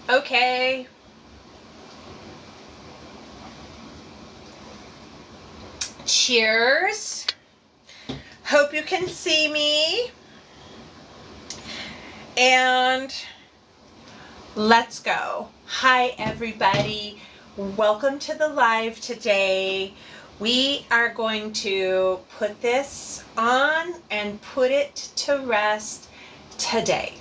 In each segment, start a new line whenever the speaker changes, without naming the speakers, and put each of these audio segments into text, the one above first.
Okay. Cheers. Hope you can see me. And let's go. Hi, everybody. Welcome to the live today. We are going to put this on and put it to rest today.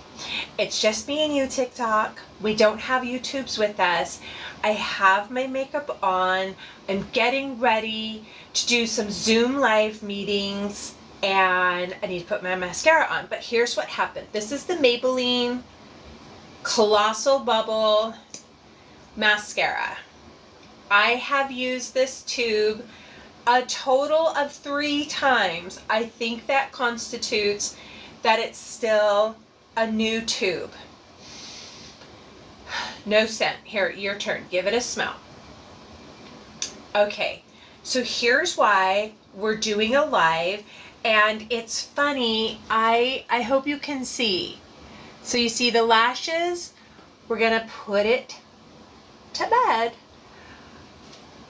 It's just me and you, TikTok. We don't have YouTubes with us. I have my makeup on. I'm getting ready to do some Zoom live meetings and I need to put my mascara on. But here's what happened. This is the Maybelline Colossal Bubble Mascara. I have used this tube a total of 3 times. I think that constitutes that it's still a new tube. No scent. Here, your turn. Give it a smell. Okay, so here's why we're doing a live, and it's funny. I hope you can see. So you see the lashes? We're gonna put it to bed.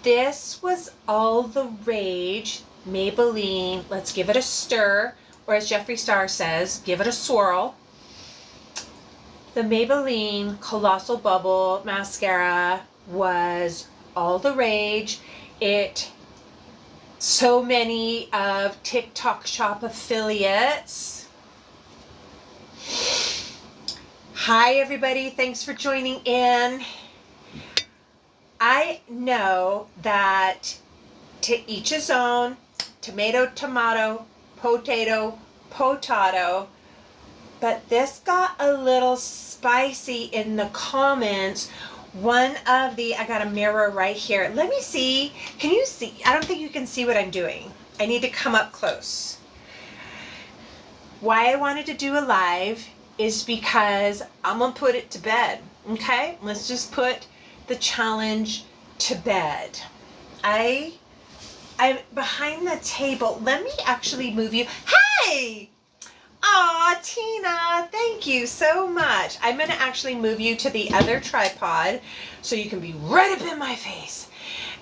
This was all the rage. Maybelline, let's give it a stir, or as Jeffree Star says, give it a swirl. The Maybelline Colossal Bubble Mascara was all the rage. So many of TikTok Shop affiliates. Hi everybody, thanks for joining in. I know that to each his own, tomato, tomato, potato, potato, but this got a little spicy in the comments. I got a mirror right here. Let me see. Can you see? I don't think you can see what I'm doing. I need to come up close. Why I wanted to do a live is because I'm going to put it to bed. Okay? Let's just put the challenge to bed. I'm behind the table. Let me actually move you. Hey! Aw, Tina, thank you so much. I'm going to actually move you to the other tripod so you can be right up in my face.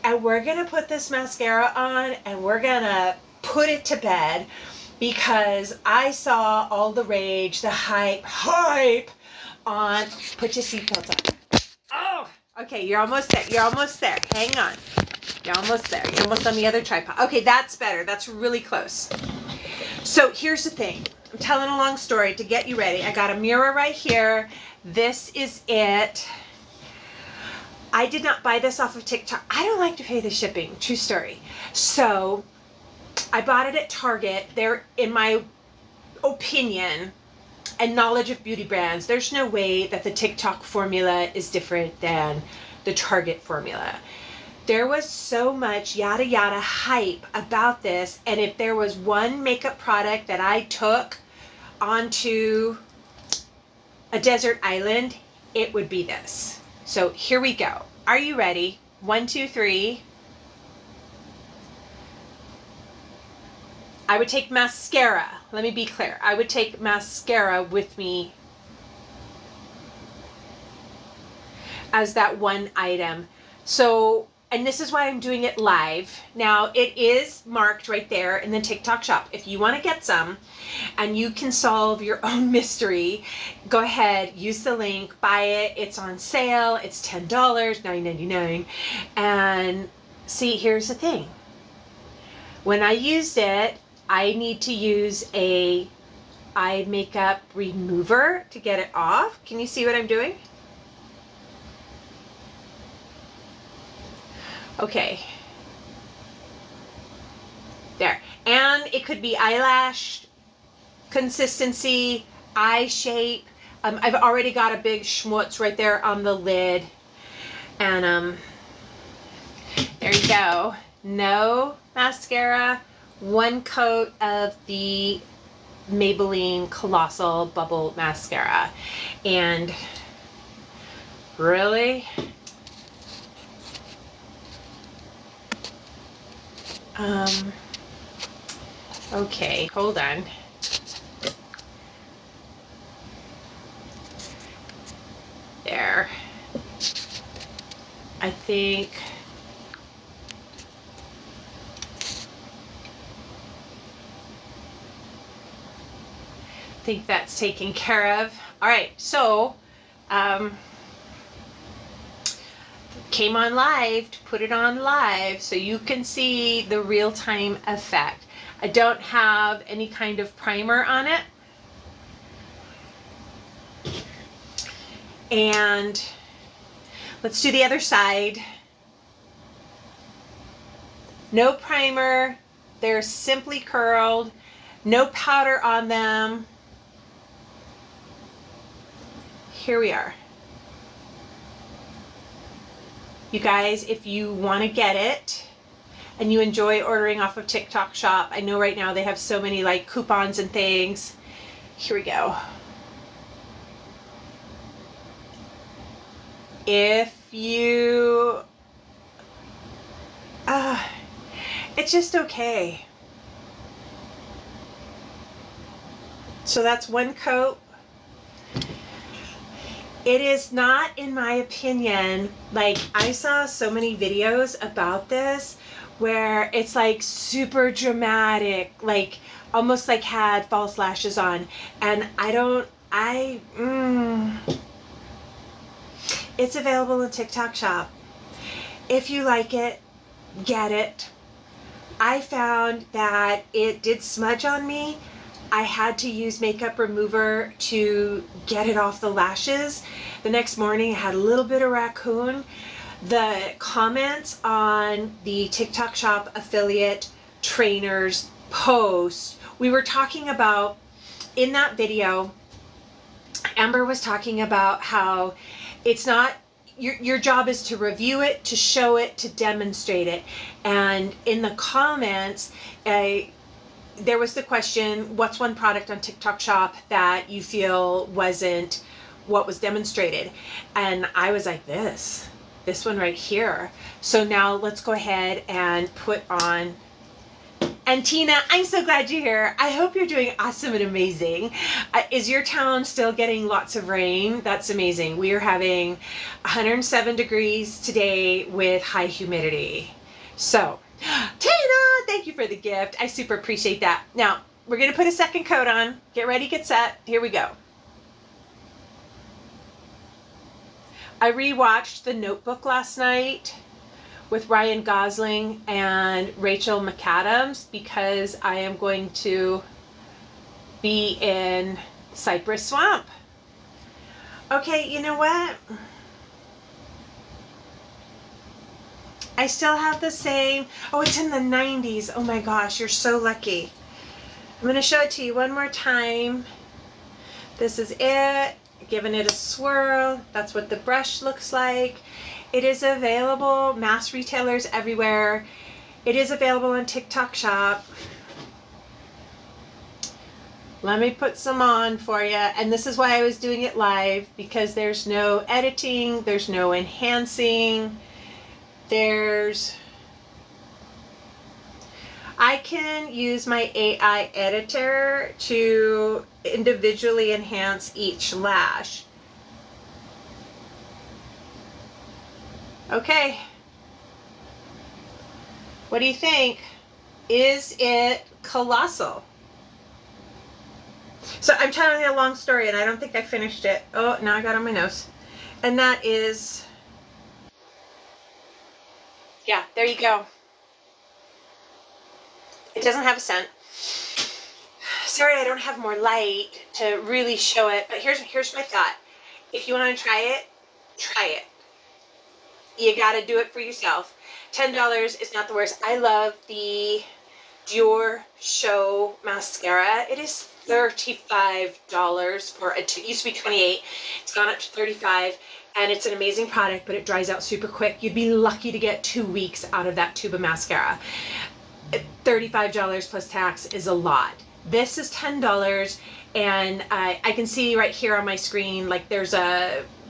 And we're going to put this mascara on and we're going to put it to bed because I saw all the rage, the hype on. Put your seatbelt on. Oh, okay, you're almost there. You're almost there. Hang on. You're almost there. You're almost on the other tripod. Okay, that's better. That's really close. So here's the thing. I'm telling a long story to get you ready. I got a mirror right here. This is it. I did not buy this off of TikTok. I don't like to pay the shipping. True story. So I bought it at Target. There, in my opinion and knowledge of beauty brands, there's no way that the TikTok formula is different than the Target formula. There was so much yada yada hype about this, and if there was one makeup product that I took onto a desert island, it would be this. So here we go. Are you ready? 1, 2, 3. I would take mascara. Let me be clear. I would take mascara with me as that one item. So, and this is why I'm doing it live. Now, it is marked right there in the TikTok shop. If you want to get some and you can solve your own mystery, go ahead, use the link, buy it. It's on sale. It's $10, $9.99. And see, here's the thing. When I used it, I need to use a eye makeup remover to get it off. Can you see what I'm doing? Okay. There. And it could be eyelash consistency, eye shape. I've already got a big schmutz right there on the lid. And there you go. No mascara. 1 coat of the Maybelline Colossal Bubble Mascara. And really, okay, hold on. There. I think that's taken care of. All right, so came on live to put it on live so you can see the real-time effect. I don't have any kind of primer on it. And let's do the other side. No primer. They're simply curled. No powder on them. Here we are. You guys, if you want to get it and you enjoy ordering off of TikTok Shop, I know right now they have so many like coupons and things. Here we go. If you, it's just okay. So that's one coat. It is not, in my opinion, like I saw so many videos about this where it's like super dramatic, like almost like had false lashes on. And it's available in TikTok Shop. If you like it, get it. I found that it did smudge on me. I had to use makeup remover to get it off the lashes. The next morning I had a little bit of raccoon. The comments on the TikTok Shop affiliate trainers post, we were talking about, in that video, Amber was talking about how it's not, your job is to review it, to show it, to demonstrate it. And in the comments, there was the question, what's one product on TikTok Shop that you feel wasn't what was demonstrated? And I was like, this one right here. So now let's go ahead and put on. And Tina, I'm so glad you're here. I hope you're doing awesome and amazing. Is your town still getting lots of rain? That's amazing. We are having 107 degrees today with high humidity. So, Tina, thank you for the gift. I super appreciate that. Now, we're going to put a second coat on. Get ready, get set. Here we go. I rewatched The Notebook last night with Ryan Gosling and Rachel McAdams because I am going to be in Cypress Swamp. Okay, you know what? I still have the same. Oh, it's in the 90s. Oh my gosh, you're so lucky. I'm going to show it to you one more time. This is it. Giving it a swirl. That's what the brush looks like. It is available, mass retailers everywhere. It is available on TikTok Shop. Let me put some on for you. And this is why I was doing it live, because there's no editing, there's no enhancing. I can use my AI editor to individually enhance each lash. Okay. What do you think? Is it colossal? So I'm telling you a long story and I don't think I finished it. Oh, now I got on my nose. And that is, yeah, there you go. It doesn't have a scent. Sorry, I don't have more light to really show it, but here's my thought. If you want to try it, try it. You got to do it for yourself. $10 is not the worst. I love the Dior Show mascara. It is $35 for it used to be $28. It's gone up to $35, and it's an amazing product, but it dries out super quick. You'd be lucky to get 2 weeks out of that tube of mascara. $35 plus tax is a lot. This is $10, and I can see right here on my screen, like there's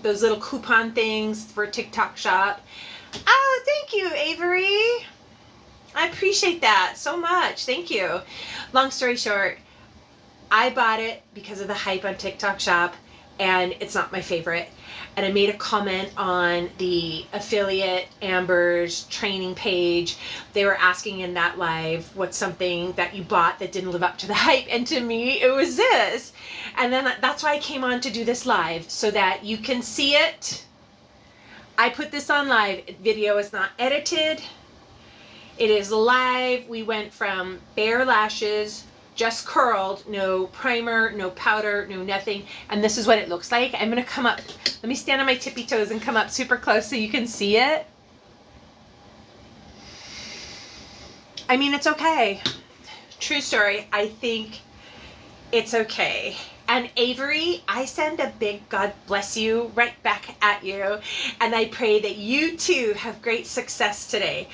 those little coupon things for TikTok Shop. Oh, thank you, Avery. I appreciate that so much. Thank you. Long story short, I bought it because of the hype on TikTok Shop, and it's not my favorite. And I made a comment on the affiliate Amber's training page. They were asking in that live, what's something that you bought that didn't live up to the hype? And to me, it was this. And then that's why I came on to do this live, so that you can see it. I put this on live. Video is not edited. It is live. We went from bare lashes, just curled, no primer, no powder, no nothing. And this is what it looks like. I'm going to come up. Let me stand on my tippy toes and come up super close so you can see it. I mean, it's okay. True story. I think it's okay. And Avery, I send a big God bless you right back at you. And I pray that you too have great success today.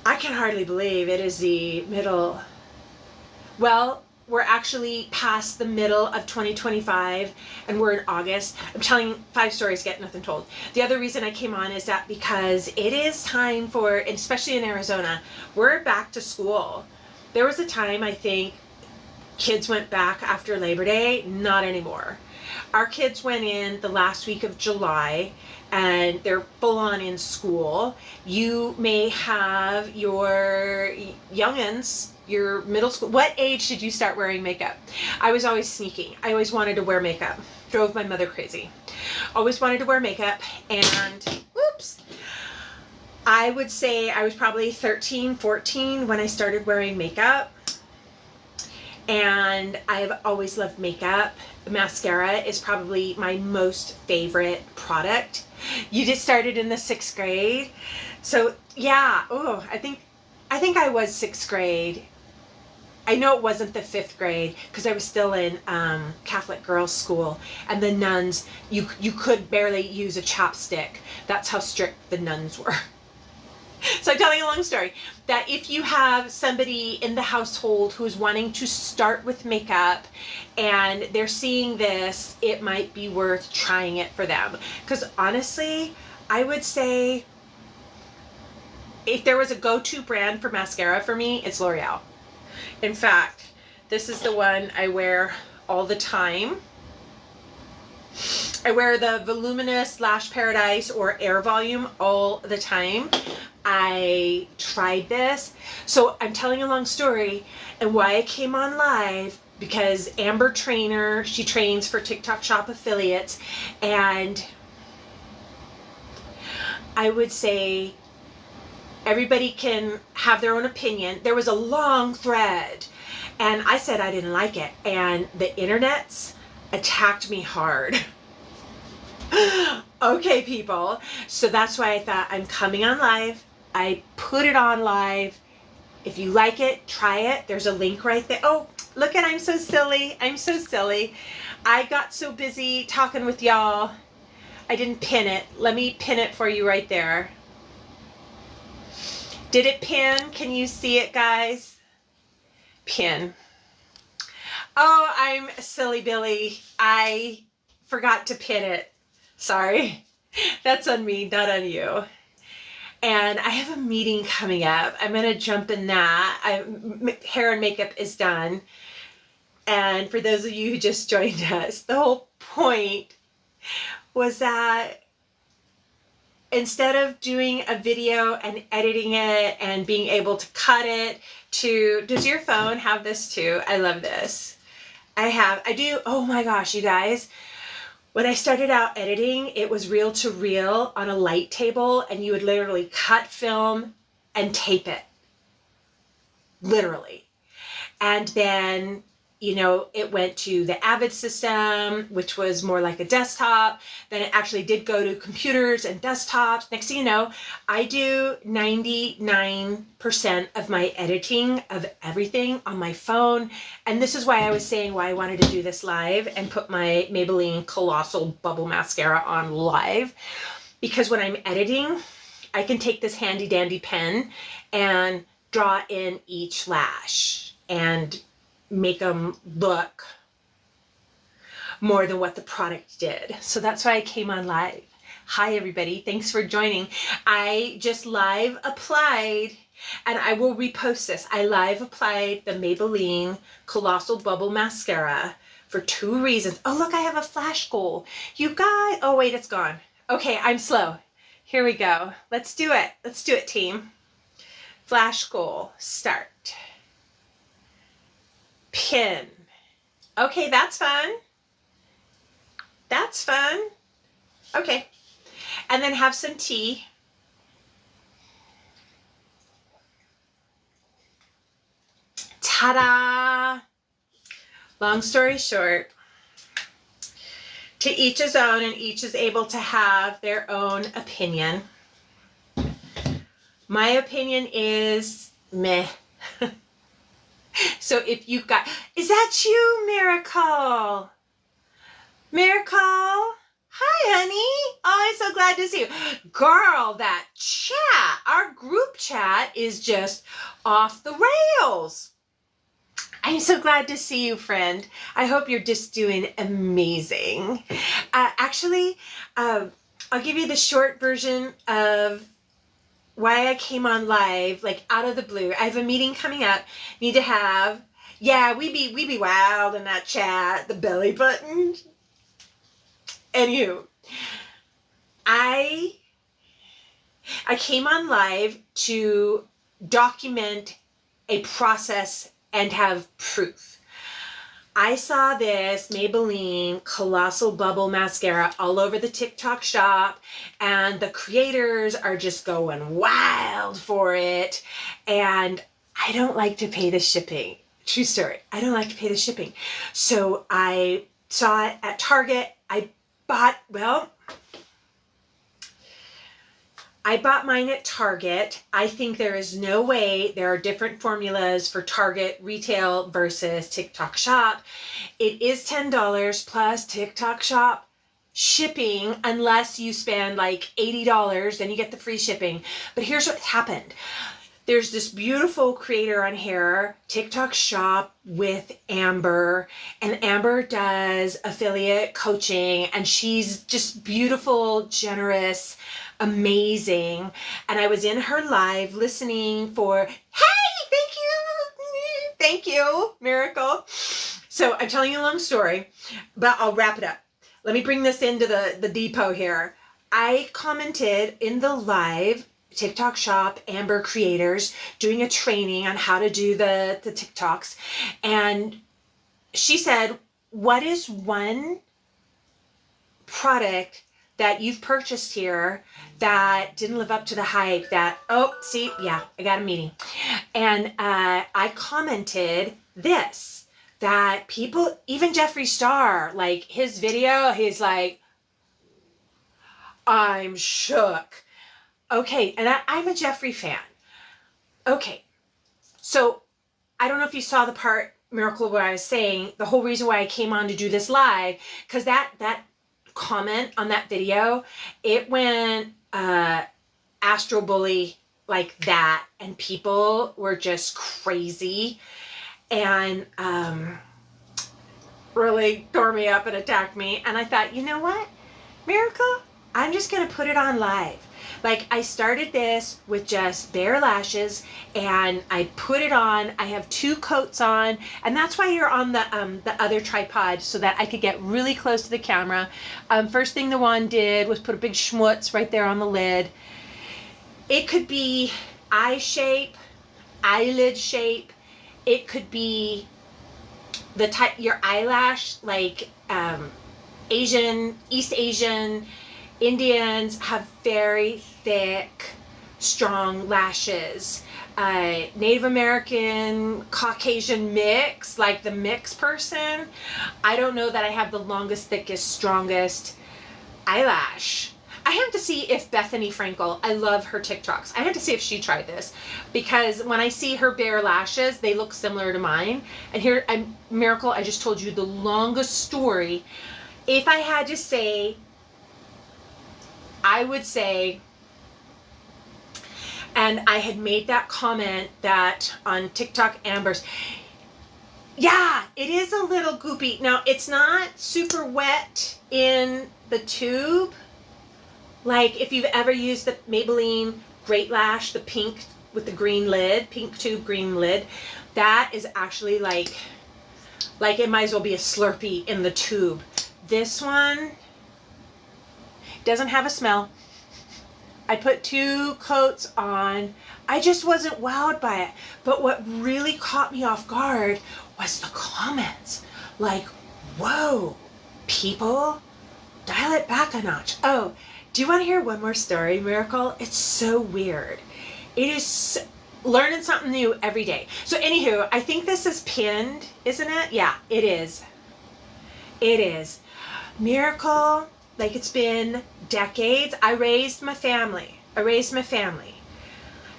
I can hardly believe it is the middle. Well, we're actually past the middle of 2025 and we're in August. I'm telling 5 stories, get nothing told. The other reason I came on is that because it is time for, especially in Arizona, we're back to school. There was a time, I think, kids went back after Labor Day. Not anymore. Our kids went in the last week of July and they're full on in school. You may have your youngins, your middle school. What age did you start wearing makeup? I was always sneaking. I always wanted to wear makeup. Drove my mother crazy. Always wanted to wear makeup, and whoops. I would say I was probably 13, 14 when I started wearing makeup. And I've always loved makeup. Mascara is probably my most favorite product. You just started in the 6th grade. So yeah, oh, I think I was 6th grade. I know it wasn't the 5th grade because I was still in Catholic girls' school, and the nuns, you could barely use a chapstick. That's how strict the nuns were. So I'm telling a long story, that if you have somebody in the household who's wanting to start with makeup and they're seeing this, it might be worth trying it for them. Because honestly, I would say if there was a go-to brand for mascara for me, it's L'Oreal. In fact, this is the one I wear all the time. I wear the Voluminous Lash Paradise or Air Volume all the time. I tried this. So I'm telling a long story and why I came on live, because Amber Trainer, she trains for TikTok Shop affiliates, and I would say everybody can have their own opinion. There was a long thread and I said I didn't like it, and the internets attacked me hard. Okay, people. So that's why I thought I'm coming on live. I put it on live. If you like it, try it. There's a link right there. Oh, look at, I'm so silly. I'm so silly. I got so busy talking with y'all, I didn't pin it. Let me pin it for you right there. Did it pin? Can you see it, guys? Pin. Oh, I'm silly Billy. I forgot to pin it. Sorry. That's on me, not on you. And I have a meeting coming up. I'm going to jump in that. Hair and makeup is done. And for those of you who just joined us, the whole point was that instead of doing a video and editing it and being able to cut it to, does your phone have this too? I love this. I do. Oh my gosh, you guys. When I started out editing, it was reel to reel on a light table, and you would literally cut film and tape it. Literally. And then, you know, it went to the Avid system, which was more like a desktop. Then it actually did go to computers and desktops. Next thing you know, I do 99% of my editing of everything on my phone. And this is why I was saying why I wanted to do this live and put my Maybelline Colossal Bubble Mascara on live. Because when I'm editing, I can take this handy dandy pen and draw in each lash and make them look more than what the product did. So that's why I came on live. Hi everybody, thanks for joining. I just live applied, and I will repost this. I live applied the Maybelline Colossal Bubble Mascara for 2 reasons. Oh, look, I have a flash goal. You guys, oh wait, it's gone. Okay, I'm slow. Here we go. Let's do it. Let's do it, team. Flash goal, start. Pin. Okay, that's fun. That's fun. Okay. And then have some tea. Ta-da! Long story short, to each his own, and each is able to have their own opinion. My opinion is meh. So if you've got, is that you, Miracle? Miracle? Hi, honey. Oh, I'm so glad to see you. Girl, that chat, our group chat is just off the rails. I'm so glad to see you, friend. I hope you're just doing amazing. Actually, I'll give you the short version of why I came on live, like out of the blue. I have a meeting coming up. Need to have, yeah, we be wild in that chat, the belly button. Anywho, I came on live to document a process and have proof. I saw this Maybelline Colossal Bubble Mascara all over the TikTok shop, and the creators are just going wild for it. And I don't like to pay the shipping. True story. I don't like to pay the shipping. So I saw it at Target. I bought mine at Target. I think there is no way there are different formulas for Target retail versus TikTok shop. It is $10 plus TikTok shop shipping unless you spend like $80, then you get the free shipping. But here's what happened. There's this beautiful creator on here, TikTok shop with Amber, and Amber does affiliate coaching, and she's just beautiful, generous, amazing. And I was in her live listening for, hey, thank you, Miracle. So I'm telling you a long story, but I'll wrap it up. Let me bring this into the depot here. I commented in the live TikTok shop, Amber creators, doing a training on how to do the TikToks. And she said, what is one product that you've purchased here that didn't live up to the hype that, oh, see, yeah, I got a meeting. And I commented this, that people, even Jeffree Star, like his video, he's like, I'm shook. Okay, and I'm a Jeffree fan. Okay, so I don't know if you saw the part, Miracle, what I was saying, the whole reason why I came on to do this live, because that comment on that video, it went astro bully like that, and people were just crazy and really tore me up and attacked me. And I thought, you know what, Miracle, I'm just gonna put it on live. Like, I started this with just bare lashes and I put it on. I have 2 coats on, and that's why you're on the other tripod, so that I could get really close to the camera. First thing the wand did was put a big schmutz right there on the lid. It could be eye shape, eyelid shape. It could be the type, your eyelash, like East Asian, Indians have very thick, strong lashes. Native American, Caucasian mix, like the mix person. I don't know that I have the longest, thickest, strongest eyelash. I have to see if Bethany Frankel, I love her TikToks. I have to see if she tried this, because when I see her bare lashes, they look similar to mine. And here, Miracle, I just told you the longest story. If I had to say, I would say, and I had made that comment that on TikTok, Amber's, yeah, it is a little goopy. Now, it's not super wet in the tube. Like, if you've ever used the Maybelline Great Lash, the pink with the green lid, pink tube, green lid, that is actually like Like it might as well be a Slurpee in the tube. This one doesn't have a smell. I put 2 coats on. I just wasn't wowed by it. But what really caught me off guard was the comments. Like, whoa, people, dial it back a notch. Oh, do you want to hear one more story, Miracle? It's so weird. It is learning something new every day. So anywho, I think this is pinned, isn't it? Yeah, it is. It is. Miracle, like it's been decades. I raised my family.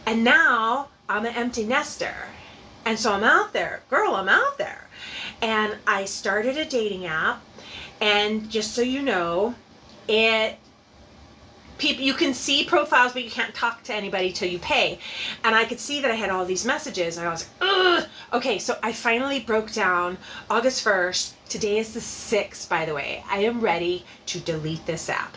And now I'm an empty nester. And so I'm out there. Girl, I'm out there. And I started a dating app. And just so you know, people, you can see profiles, but you can't talk to anybody till you pay. And I could see that I had all these messages. And I was like, ugh. Okay, so I finally broke down August 1st. Today is the 6th, by the way. I am ready to delete this app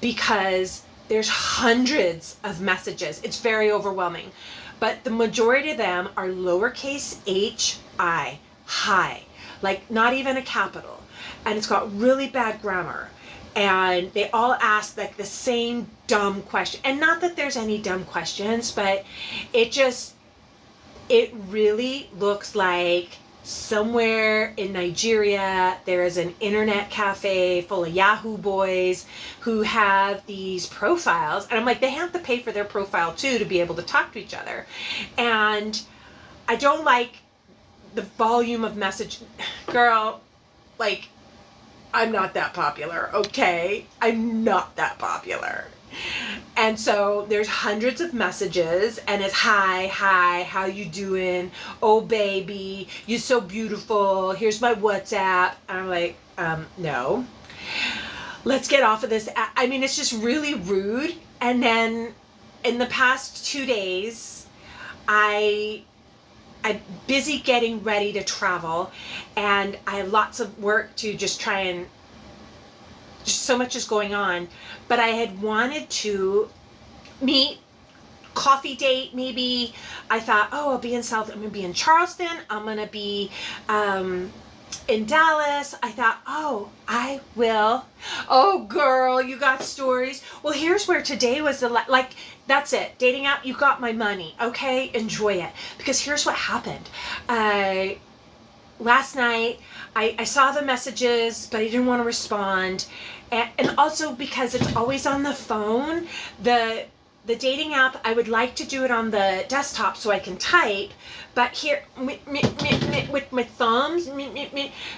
because there's hundreds of messages. It's very overwhelming. But the majority of them are lowercase h-i, hi. Like not even a capital. And it's got really bad grammar. And they all ask like the same dumb question. And not that there's any dumb questions, but it really looks like somewhere in Nigeria, there is an internet cafe full of Yahoo boys who have these profiles. And I'm like, they have to pay for their profile too to be able to talk to each other. And I don't like the volume of message. Girl, like, I'm not that popular, okay? I'm not that popular. And so there's hundreds of messages and it's hi, how you doing? Oh baby, you're so beautiful. Here's my WhatsApp. And I'm like, no. Let's get off of this. I mean, it's just really rude. And then in the past 2 days, I'm busy getting ready to travel and I have lots of work to just try and just so much is going on, but I had wanted to meet, coffee date maybe. I thought, oh, I'm gonna be in Charleston, I'm gonna be in Dallas. I thought, oh, I will. Oh girl, you got stories. Well, here's where today was like, that's it, dating app, you got my money, okay, enjoy it. Because here's what happened. Last night, I saw the messages, but I didn't want to respond. And also because it's always on the phone, the dating app, I would like to do it on the desktop so I can type, but here, with my thumbs,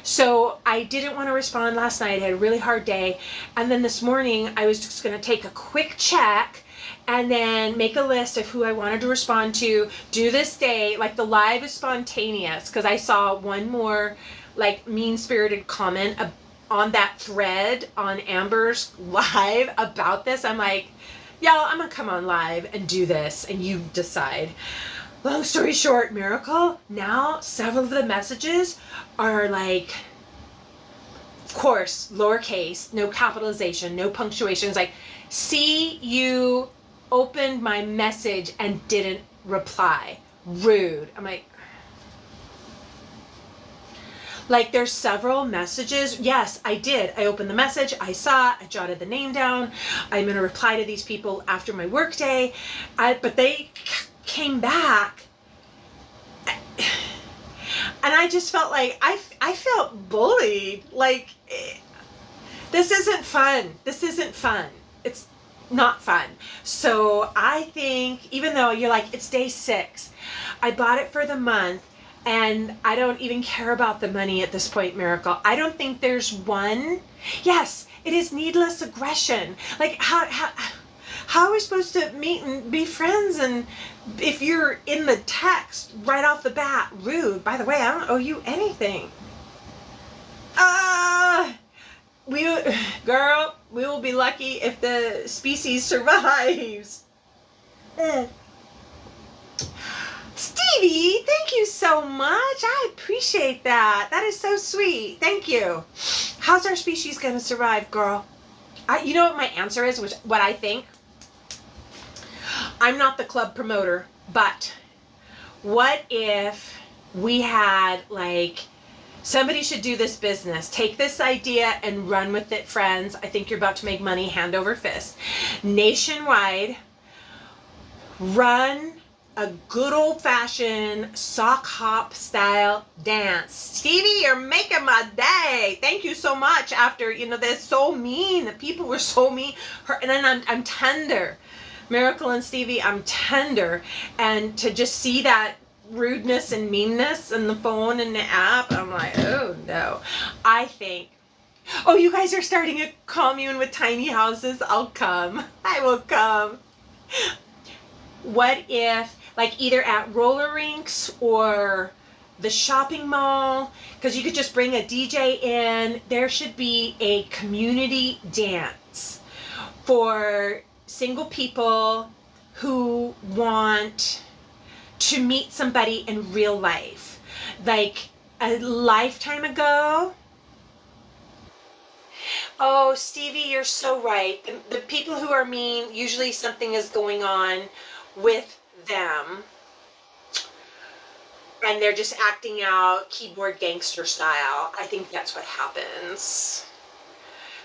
so I didn't want to respond last night. I had a really hard day. And then this morning, I was just going to take a quick check and then make a list of who I wanted to respond to, do this day. Like the live is spontaneous because I saw one more like mean-spirited comment on that thread on Amber's live about this. I'm like, y'all, I'm gonna come on live and do this and you decide. Long story short, Miracle, now several of the messages are like, of course, lowercase, no capitalization, no punctuation. It's like, see, you opened my message and didn't reply. Rude. I'm like there's several messages. Yes, I did. I opened the message. I saw it. I jotted the name down. I'm going to reply to these people after my work day. But they came back. And I just felt like I felt bullied. Like, this isn't fun. This isn't fun. It's not fun. So I think, even though you're like, it's day 6, I bought it for the month. And I don't even care about the money at this point, Miracle. I don't think there's one. Yes, it is needless aggression. Like, how are we supposed to meet and be friends? And if you're in the text right off the bat, rude. By the way, I don't owe you anything. Girl, we will be lucky if the species survives. Stevie, thank you so much. I appreciate that. That is so sweet. Thank you. How's our species going to survive, girl? You know what my answer is, what I think? I'm not the club promoter, but what if we had like Somebody should do this business. Take this idea and run with it, friends. I think you're about to make money hand over fist. Nationwide, run a good old-fashioned sock hop style dance. Stevie, you're making my day. Thank you so much. After, you know, they're so mean. The people were so mean. And then I'm tender. Miracle and Stevie, I'm tender. And to just see that rudeness and meanness in the phone and the app, I'm like, oh no. I think, oh, you guys are starting a commune with tiny houses. I'll come. I will come. What if, like, either at roller rinks or the shopping mall, because you could just bring a DJ in, there should be a community dance for single people who want to meet somebody in real life. Like a lifetime ago. Oh, Stevie, you're so right. The people who are mean, usually something is going on with them. And they're just acting out keyboard gangster style. I think that's what happens.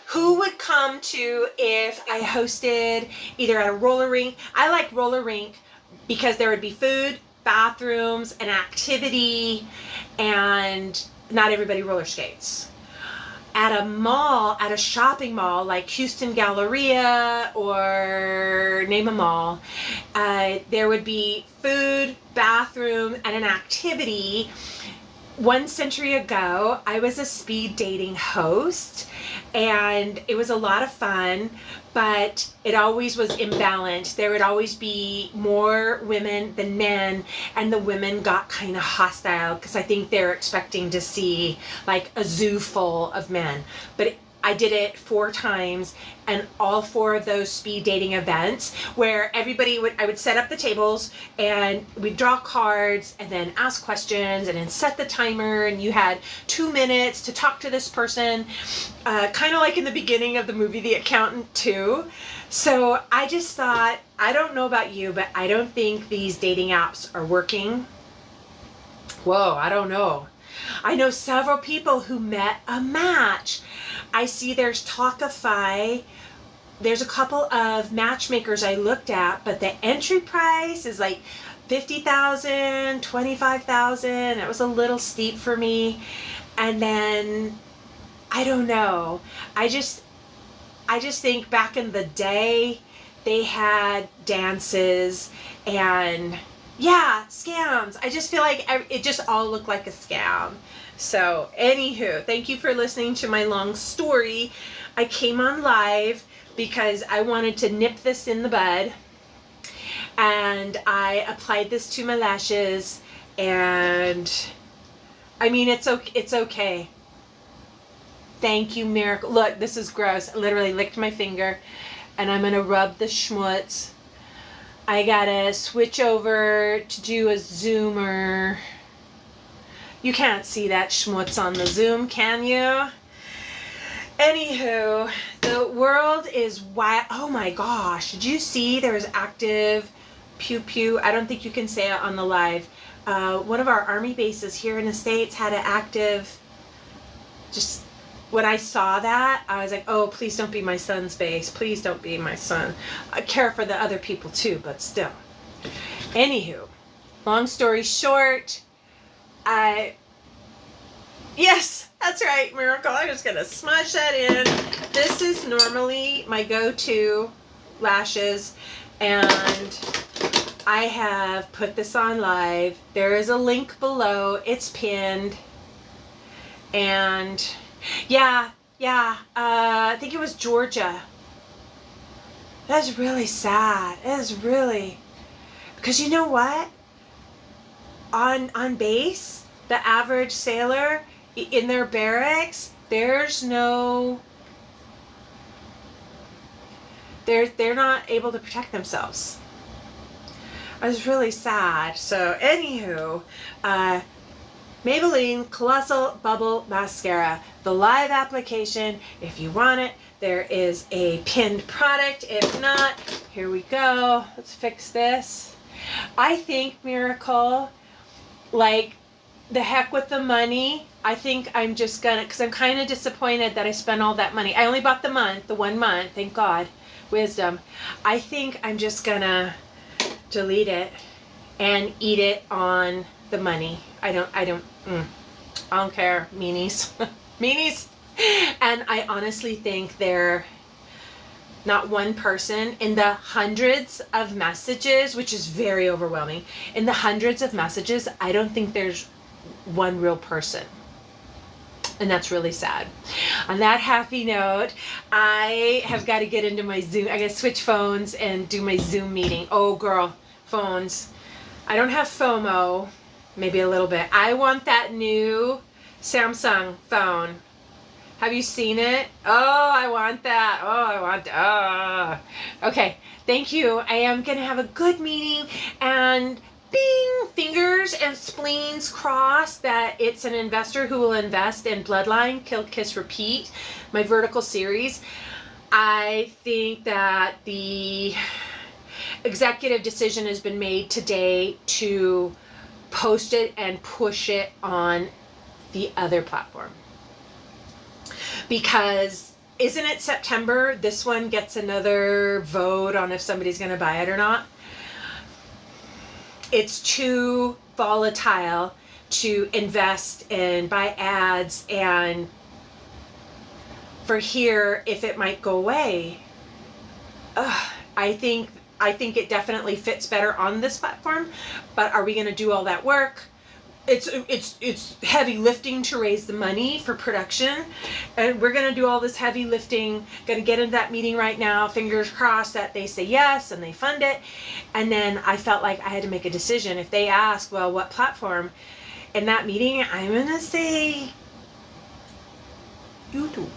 Who would come to if I hosted either at a roller rink? I like roller rink because there would be food, bathrooms, an activity, and not everybody roller skates. At a mall, at a shopping mall like Houston Galleria or name a mall, there would be food, bathroom, and an activity. 1 century ago, I was a speed dating host, and it was a lot of fun, but it always was imbalanced. There would always be more women than men, and the women got kind of hostile because I think they're expecting to see like a zoo full of men. But I did it 4 times, and all 4 of those speed dating events where I would set up the tables and we'd draw cards and then ask questions and then set the timer, and you had 2 minutes to talk to this person, kind of like in the beginning of the movie The Accountant too. So I just thought, I don't know about you, but I don't think these dating apps are working. Whoa, I don't know. I know several people who met a match. I see there's Talkify. There's a couple of matchmakers I looked at, but the entry price is like $50,000, $25,000. It was a little steep for me. And then, I don't know. I just think back in the day, they had dances and yeah, scams. I just feel like it just all looked like a scam. So, anywho, thank you for listening to my long story. I came on live because I wanted to nip this in the bud. And I applied this to my lashes, and I mean, it's okay. Thank you, Miracle. Look, this is gross. I literally licked my finger, and I'm gonna rub the schmutz. I gotta switch over to do a zoomer. You can't see that schmutz on the Zoom, can you? Anywho, the world is wild. Oh my gosh, did you see there was active pew pew? I don't think you can say it on the live. One of our army bases here in the States had an active, just when I saw that, I was like, oh, please don't be my son's base. Please don't be my son. I care for the other people too, but still. Anywho, long story short, yes, that's right, Miracle. I'm just going to smush that in. This is normally my go-to lashes, and I have put this on live. There is a link below. It's pinned. And yeah, I think it was Georgia. That's really sad. It is really, because you know what? On base, the average sailor in their barracks, they're not able to protect themselves. I was really sad. So anywho, Maybelline Colossal Bubble Mascara, the live application. If you want it, there is a pinned product. If not, here we go. Let's fix this. I think, Miracle, like, the heck with the money. I think I'm just gonna, because I'm kind of disappointed that I spent all that money. I only bought the 1 month, thank God. Wisdom. I think I'm just gonna delete it and eat it on the money. I don't care. Meanies. Meanies. And I honestly think they're not one person in the hundreds of messages, which is very overwhelming. In the hundreds of messages, I don't think there's one real person. And that's really sad. On that happy note, I have got to get into my Zoom. I got to switch phones and do my Zoom meeting. Oh, girl, phones. I don't have FOMO. Maybe a little bit. I want that new Samsung phone. Have you seen it? Oh, I want that. Oh, I want that. Oh. Okay, thank you. I am going to have a good meeting, and bing, fingers and spleens crossed that it's an investor who will invest in Bloodline, Kill, Kiss, Repeat, my vertical series. I think that the executive decision has been made today to post it and push it on the other platform. Because isn't it September? This one gets another vote on if somebody's going to buy it or not. It's too volatile to invest and buy ads, and for here, if it might go away. I think it definitely fits better on this platform, but are we going to do all that work? It's heavy lifting to raise the money for production, and we're going to do all this heavy lifting. Going to get into that meeting right now. Fingers crossed that they say yes and they fund it. And then I felt like I had to make a decision. If they ask, well, what platform? In that meeting, I'm going to say YouTube.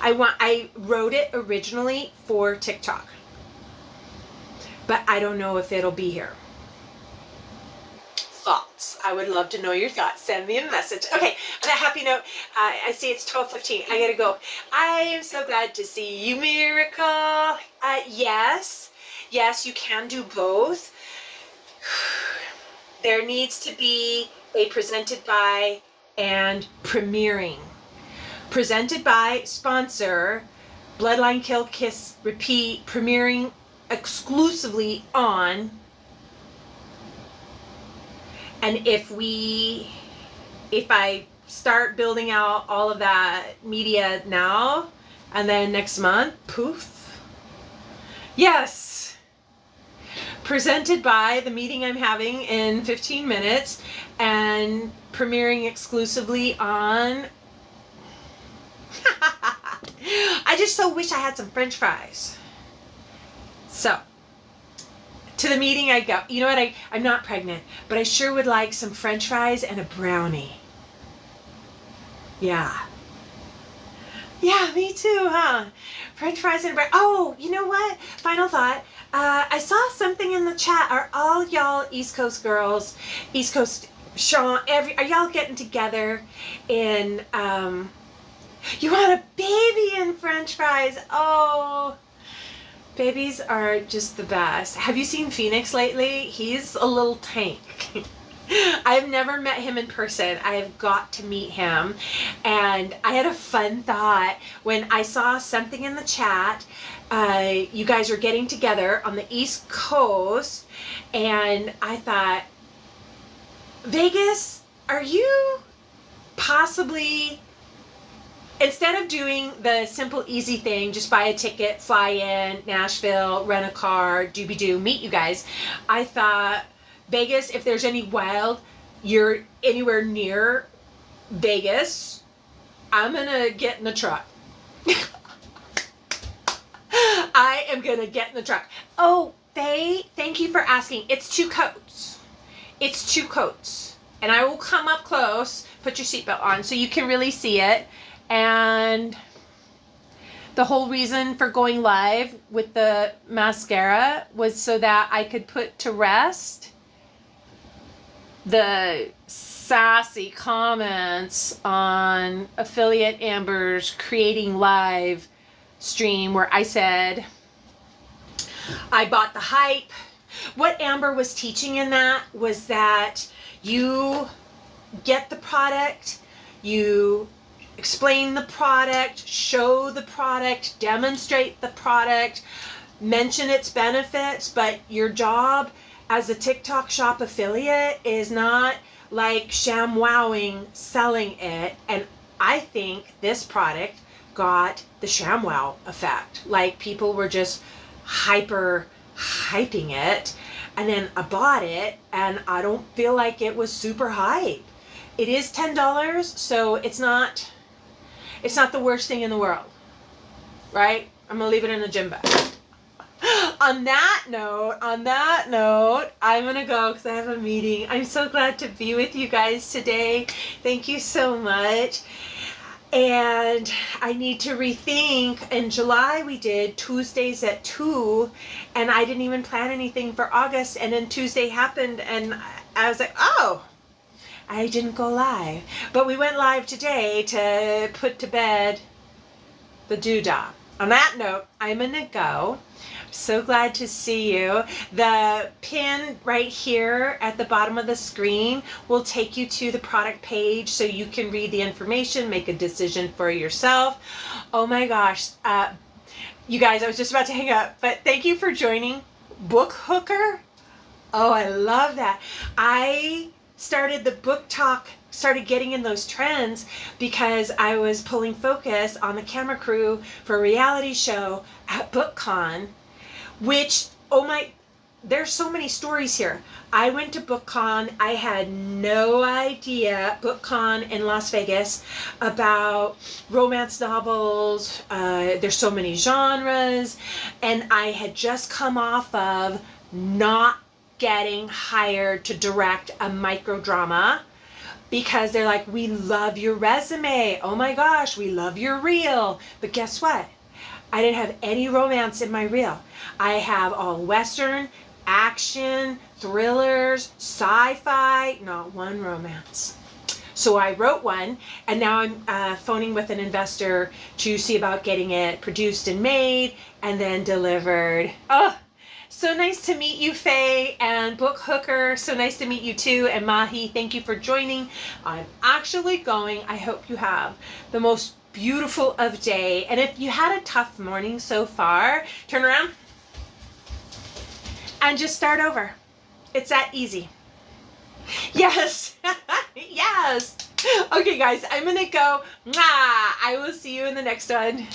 I wrote it originally for TikTok, but I don't know if it'll be here. Thoughts. I would love to know your thoughts. Send me a message. Okay, on that happy note, I see it's 12:15. I gotta go. I am so glad to see you, Miracle. Yes, you can do both. There needs to be a presented by and premiering. Presented by, sponsor, Bloodline, Kill, Kiss, Repeat, premiering exclusively on. And if I start building out all of that media now, and then next month, poof. Yes. Presented by the meeting I'm having in 15 minutes and premiering exclusively on. I just so wish I had some French fries. So, to the meeting I go. You know what? I'm not pregnant, but I sure would like some French fries and a brownie. Yeah. Yeah, me too, huh? French fries and a brownie. Oh, you know what? Final thought. I saw something in the chat. Are all y'all East Coast girls, East Coast Sean, are y'all getting together in, you want a baby in French fries? Oh, babies are just the best. Have you seen Phoenix lately? He's a little tank. I've never met him in person. I have got to meet him. And I had a fun thought when I saw something in the chat. You guys are getting together on the East Coast. And I thought, Vegas, are you possibly... Instead of doing the simple, easy thing, just buy a ticket, fly in, Nashville, rent a car, doobie-doo, meet you guys, I thought, Vegas, if there's any wild, you're anywhere near Vegas, I'm going to get in the truck. I am going to get in the truck. Oh, Faye, thank you for asking. It's 2 coats. It's 2 coats. And I will come up close, put your seatbelt on so you can really see it. And the whole reason for going live with the mascara was so that I could put to rest the sassy comments on affiliate Amber's creating live stream where I said I bought the hype, What Amber was teaching in that was that you get the product, you explain the product, show the product, demonstrate the product, mention its benefits, but your job as a TikTok shop affiliate is not like ShamWowing selling it. And I think this product got the ShamWow effect. Like people were just hyping it, and then I bought it and I don't feel like it was super hype. It is $10, so it's not the worst thing in the world, right? I'm gonna leave it in the gym bag. On that note, I'm gonna go because I have a meeting. I'm so glad to be with you guys today. Thank you so much. And I need to rethink. In July we did Tuesdays at 2, and I didn't even plan anything for August, and then Tuesday happened and I was like, oh, I didn't go live. But we went live today to put to bed the doodah. On that note, I'm gonna go. So glad to see you. The pin right here at the bottom of the screen will take you to the product page so you can read the information, make a decision for yourself. Oh my gosh. You guys, I was just about to hang up, but thank you for joining. Book Hooker. Oh, I love that. I started the book talk, started getting in those trends because I was pulling focus on the camera crew for a reality show at BookCon, which, oh my, there's so many stories here. I went to BookCon. I had no idea, BookCon in Las Vegas, about romance novels. There's so many genres, and I had just come off of not getting hired to direct a micro drama because they're like, we love your resume. Oh my gosh, we love your reel. But guess what? I didn't have any romance in my reel. I have all Western, action, thrillers, sci-fi, not one romance. So I wrote one, and now I'm phoning with an investor to see about getting it produced and made and then delivered. Oh, so nice to meet you, Faye, and Book Hooker. So nice to meet you too. And Mahi, thank you for joining. I'm actually going. I hope you have the most beautiful of day. And if you had a tough morning so far, turn around and just start over. It's that easy. Yes. Yes. Okay, guys, I'm going to go. I will see you in the next one.